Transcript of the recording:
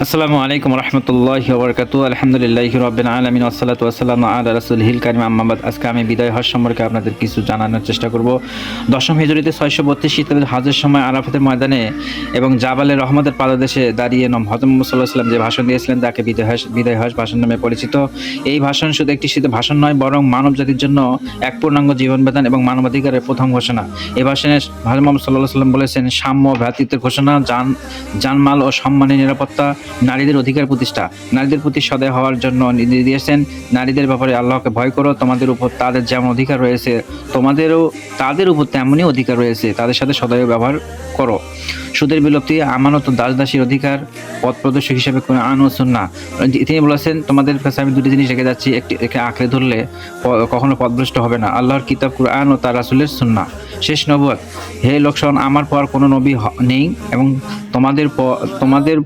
আসসালামু আলাইকুম রহমতুল্লাহি ওয়া বারাকাতুহু। আলহামদুলিল্লাহি রাব্বিল আলামিন ওয়াসসালাতু ওয়াসসালামু আলা রাসূলিহিল কারীম, আম্মা বাদ। আজকে আমি বিদায় হজ সম্পর্কে আপনাদের কিছু জানানোর চেষ্টা করব। দশম হিজরিতে 632 শীতের হজের সময় আরাফাতের ময়দানে এবং জাবালে রহমতের পাদদেশে দাঁড়িয়ে হযরত মুহাম্মদ সাল্লাল্লাহু আলাইহি ওয়াসাল্লাম যে ভাষণ দিয়েছিলেন তাকে বিদায় হজ ভাষণ নামে পরিচিত। এই ভাষণ শুধু একটি ভাষণ নয়, বরং মানব জাতির জন্য এক পূর্ণাঙ্গ জীবনবিধান এবং মানবাধিকারের প্রথম ঘোষণা। এই ভাষণে হযরত মুহাম্মদ সাল্লাল্লাহু আলাইহি ওয়াসাল্লাম বলেছেন, সাম্য, ভ্রাতৃত্বের ঘোষণা, জানমাল ও সম্মানের নিরাপত্তা, নারীদের অধিকার প্রতিষ্ঠা, নারীদের প্রতি সদয় হওয়ার জন্য নির্দেশ দিয়েছেন। নারীদের ব্যাপারে আল্লাহকে ভয় করো, তোমাদের উপর তাদের যেমন অধিকার রয়েছে তোমাদেরও তাদের উপর তেমনই অধিকার রয়েছে, তাদের সাথে সদয় ব্যবহার করো। সুদের বিলুপ্তি, আমানত ও দাসদাসীর অধিকার, পথ প্রদর্শক হিসেবে কুরআন ও সুন্নাহ। তিনি বলেছেন, তোমাদের কাছে আমি দুটি জিনিস রেখে যাচ্ছি, একে আঁকড়ে ধরলে কখনো পথভ্রষ্ট হবে না, আল্লাহর কিতাব কুরআন ও তার রাসূলের সুন্নাহ। শেষ নবুয়ত, হে লোকজন, আমার পর কোনো নবী নেই এবং তোমাদের